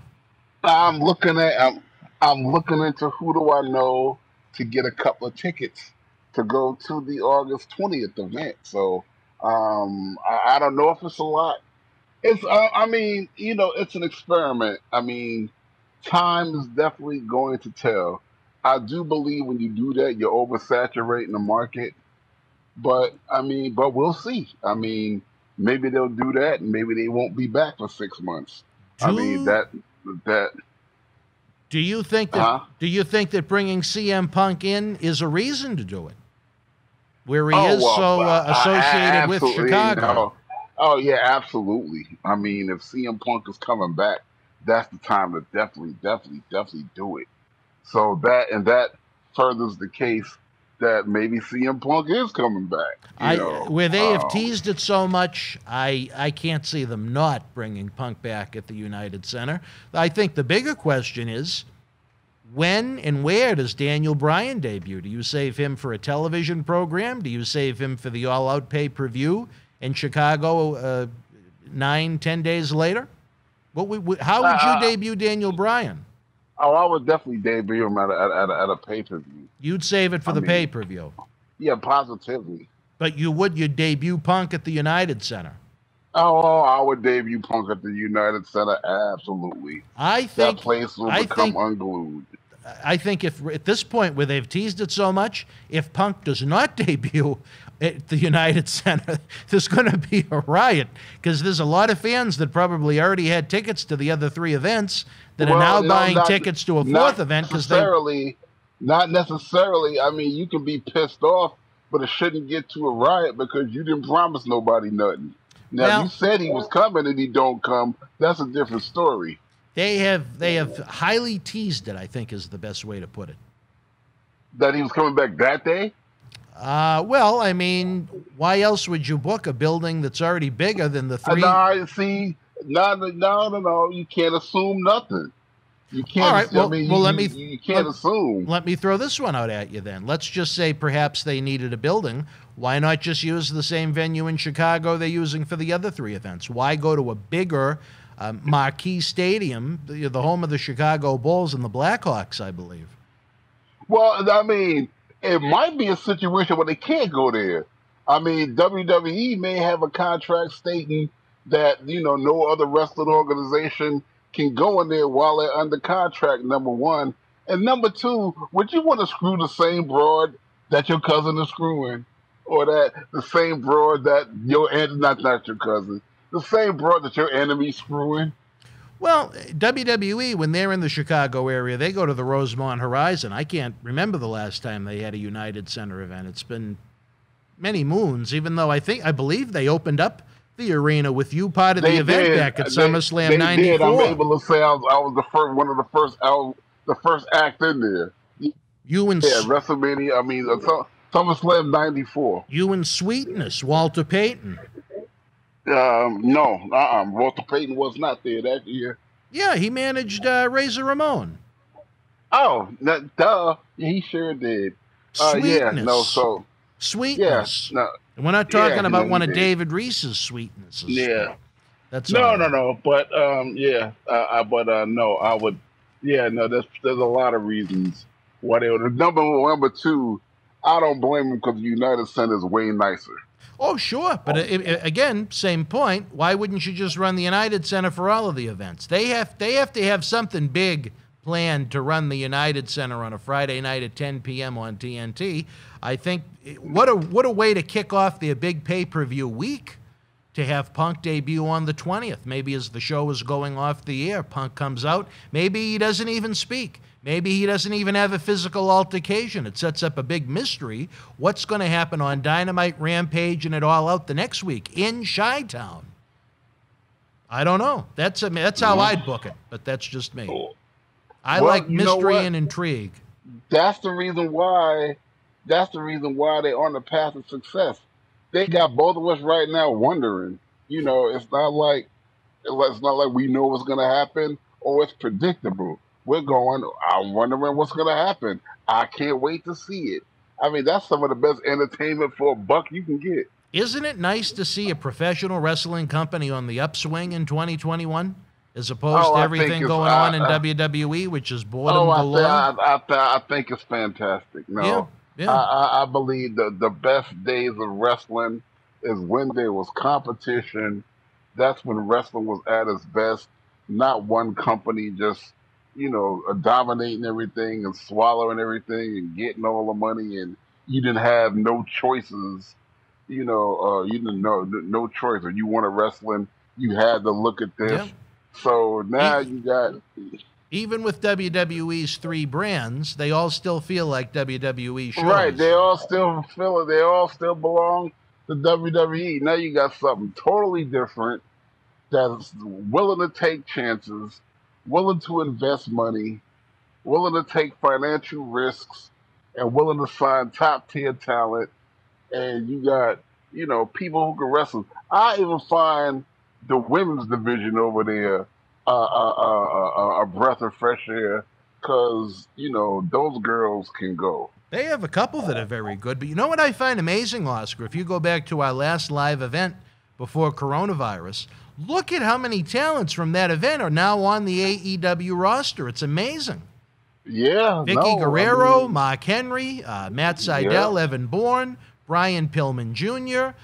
I'm looking into who do I know to get a couple of tickets to go to the August 20th event. So I don't know if it's a lot. It's I mean, you know, it's an experiment. I mean, time is definitely going to tell. I do believe when you do that, you're oversaturating the market. But we'll see. I mean, maybe they'll do that, and maybe they won't be back for 6 months. Do you think that bringing CM Punk in is a reason to do it? Where he is associated with Chicago. No. Oh yeah, absolutely. I mean, if CM Punk is coming back, that's the time to definitely do it. So that furthers the case that maybe CM Punk is coming back. Where they have teased it so much, I can't see them not bringing Punk back at the United Center. I think the bigger question is, when and where does Daniel Bryan debut? Do you save him for a television program? Do you save him for the all-out pay-per-view in Chicago 9-10 days later? How would you debut Daniel Bryan? Oh, I would definitely debut him at a pay-per-view. You'd save it for the pay-per-view? Yeah, positively. But you'd debut Punk at the United Center? Oh, I would debut Punk at the United Center, absolutely. That place will become unglued. I think if at this point where they've teased it so much, if Punk does not debut at the United Center, there's going to be a riot because there's a lot of fans that probably already had tickets to the other 3 events that are now buying tickets to a 4th event because they. Not necessarily. I mean, you can be pissed off, but it shouldn't get to a riot because you didn't promise nobody nothing. Now, if you said he was coming and he don't come, that's a different story. They have highly teased it, I think is the best way to put it. That he was coming back that day? Well, I mean, why else would you book a building that's already bigger than the 3? No. You can't assume nothing. You can't. All right. Well, you can't assume. Let me throw this one out at you then. Let's just say perhaps they needed a building. Why not just use the same venue in Chicago they're using for the other 3 events? Why go to a bigger marquee stadium, the home of the Chicago Bulls and the Blackhawks, I believe? Well, I mean, it might be a situation where they can't go there. I mean, WWE may have a contract stating that, no other wrestling organization can go in there while they're under contract, number one. And number two, would you want to screw the same broad that your cousin is screwing? Or that the same broad that not your cousin, the same broad that your enemy's screwing? Well, WWE, when they're in the Chicago area, they go to the Rosemont Horizon. I can't remember the last time they had a United Center event. It's been many moons, even though I believe they opened up the arena with you part of the event back at SummerSlam '94. They did. I'm able to say I was the first act in there. You and WrestleMania. I mean, SummerSlam '94. You and Sweetness, Walter Payton. No. Walter Payton was not there that year. Yeah, he managed Razor Ramon. Oh, duh. He sure did. Sweetness. Sweetness. Yeah, no. We're not talking about one of David Reese's sweetnesses. Yeah. That's no. But no, I would. Yeah, no. There's a lot of reasons why they would. Number 2, I don't blame them because the United Center is way nicer. Oh, sure. But again, same point. Why wouldn't you just run the United Center for all of the events? They have to have something big planned to run the United Center on a Friday night at 10 p.m. on TNT. I think what a way to kick off their big pay-per-view week to have Punk debut on the 20th. Maybe as the show is going off the air, Punk comes out. Maybe he doesn't even speak. Maybe he doesn't even have a physical altercation. It sets up a big mystery. What's going to happen on Dynamite, Rampage, and it All Out the next week in Chi-Town? I don't know. That's how I'd book it, but that's just me. I like mystery and intrigue. That's the reason why they're on the path of success. They got both of us right now wondering. It's not like we know what's going to happen or it's predictable. We're going, I'm wondering what's going to happen. I can't wait to see it. I mean, that's some of the best entertainment for a buck you can get. Isn't it nice to see a professional wrestling company on the upswing in 2021? As opposed to everything going on in WWE, which is boredom galore? I think it's fantastic. No, yeah. I believe the best days of wrestling is when there was competition. That's when wrestling was at its best. Not one company just, dominating everything and swallowing everything and getting all the money, and you didn't have no choices. You didn't know no choice. If you wanted wrestling, you had to look at this. Yeah. So now you got. Even with WWE's 3 brands, they all still feel like WWE shows. Right, they all still feel it. They all still belong to WWE. Now you got something totally different that's willing to take chances, willing to invest money, willing to take financial risks, and willing to sign top-tier talent. And you got, people who can wrestle. I even find the women's division over there a breath of fresh air because, those girls can go. They have a couple that are very good. But you know what I find amazing, Oscar? If you go back to our last live event before coronavirus, look at how many talents from that event are now on the AEW roster. It's amazing. Yeah. Vicky Guerrero, Mark Henry, Matt Sydal, Evan Bourne, Brian Pillman Jr.,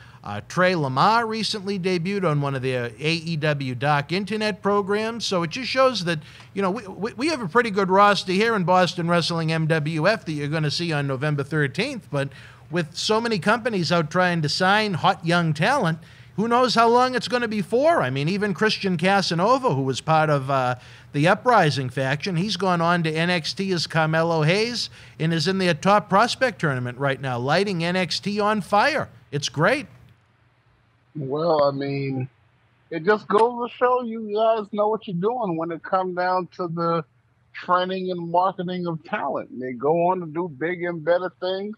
Trey Lamar recently debuted on one of their AEW Dark Internet programs, so it just shows that, you know, we have a pretty good roster here in Boston Wrestling MWF that you're going to see on November 13th, but with so many companies out trying to sign hot young talent, who knows how long it's going to be for? I mean, even Christian Casanova, who was part of the Uprising faction, he's gone on to NXT as Carmelo Hayes and is in their top prospect tournament right now, lighting NXT on fire. It's great. Well, I mean, it just goes to show you guys know what you're doing when it comes down to the training and marketing of talent. And they go on to do big and better things,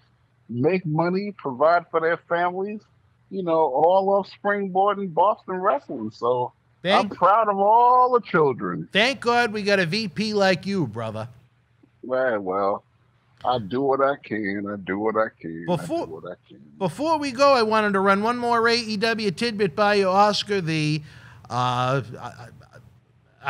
make money, provide for their families, you know, all off springboarding Boston wrestling. So I'm proud of all the children. Thank God we got a VP like you, brother. Well, I do what I can. I do what I can. Before we go, I wanted to run one more AEW tidbit by you, Oscar. The, I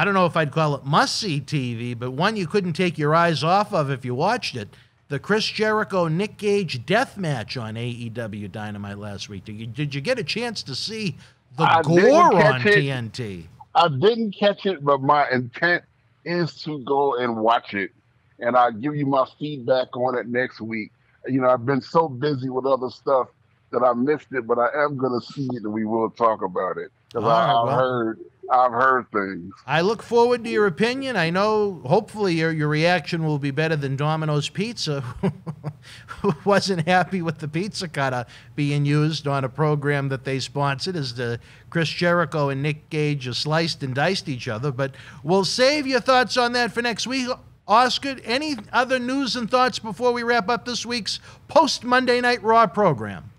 don't know if I'd call it must-see TV, but one you couldn't take your eyes off of if you watched it. The Chris Jericho-Nick Gage death match on AEW Dynamite last week. Did you get a chance to see the gore on TNT? I didn't catch it, but my intent is to go and watch it. And I'll give you my feedback on it next week. You know, I've been so busy with other stuff that I missed it, but I am going to see it and we will talk about it. Because I've heard things. I look forward to your opinion. I know, hopefully, your reaction will be better than Domino's Pizza, who wasn't happy with the pizza cutter being used on a program that they sponsored as the Chris Jericho and Nick Gage sliced and diced each other. But we'll save your thoughts on that for next week. Oscar, any other news and thoughts before we wrap up this week's post-Monday Night Raw program?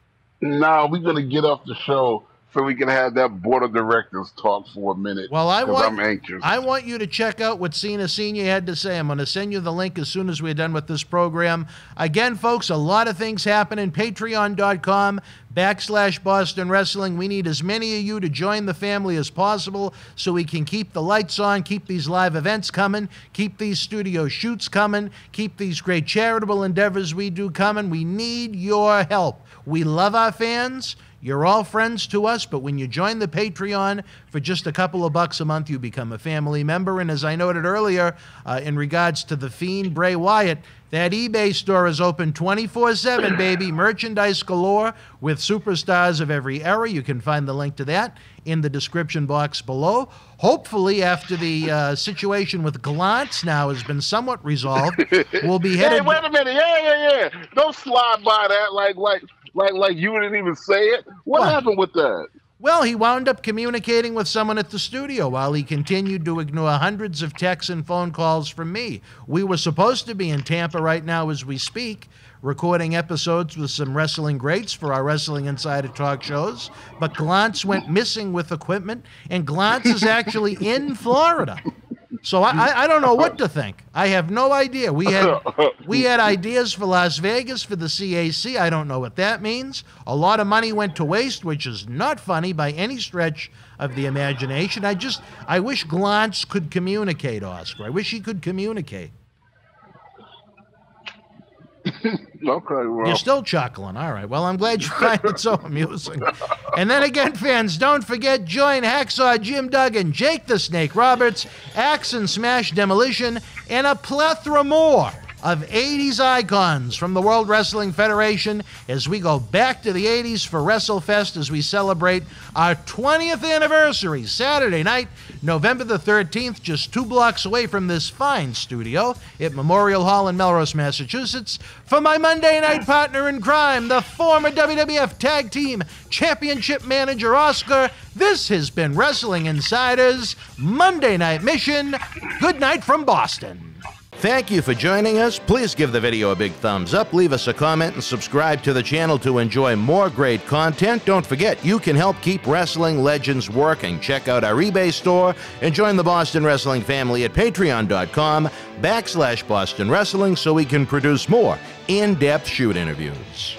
No, we're going to get off the show so we can have that board of directors talk for a minute. Well, I'm anxious. I want you to check out what Cena Sr. had to say. I'm going to send you the link as soon as we're done with this program. Again, folks, a lot of things happening. Patreon.com/Boston Wrestling. We need as many of you to join the family as possible so we can keep the lights on, keep these live events coming, keep these studio shoots coming, keep these great charitable endeavors we do coming. We need your help. We love our fans. You're all friends to us, but when you join the Patreon for just a couple of bucks a month, you become a family member. And as I noted earlier, in regards to the Fiend, Bray Wyatt, that eBay store is open 24/7, baby. Merchandise galore with superstars of every era. You can find the link to that in the description box below. Hopefully, after the situation with Glantz now has been somewhat resolved, we'll be headed... Hey, wait a minute. Yeah. Don't slide by that like you didn't even say it. What happened with that? Well, he wound up communicating with someone at the studio while he continued to ignore hundreds of texts and phone calls from me. We were supposed to be in Tampa right now as we speak, recording episodes with some wrestling greats for our Wrestling Insider talk shows, but Glantz went missing with equipment, and Glantz is actually in Florida. So I don't know what to think. I have no idea. We had ideas for Las Vegas for the CAC. I don't know what that means. A lot of money went to waste, which is not funny by any stretch of the imagination. I wish Glantz could communicate, Oscar. I wish he could communicate. Okay, well. You're still chuckling. All right. Well, I'm glad you find it so amusing. And then again, fans, don't forget, join Hacksaw Jim Duggan, Jake the Snake Roberts, Axe and Smash Demolition, and a plethora more of 80s icons from the World Wrestling Federation as we go back to the 80s for WrestleFest as we celebrate our 20th anniversary, Saturday night, November the 13th, just 2 blocks away from this fine studio at Memorial Hall in Melrose, Massachusetts. For my Monday night partner in crime, the former WWF Tag Team Championship Manager Oscar, this has been Wrestling Insider's Monday Night Mission. Good night from Boston. Thank you for joining us. Please give the video a big thumbs up, leave us a comment, and subscribe to the channel to enjoy more great content. Don't forget, you can help keep wrestling legends working. Check out our eBay store and join the Boston Wrestling family at patreon.com/Boston Wrestling so we can produce more in-depth shoot interviews.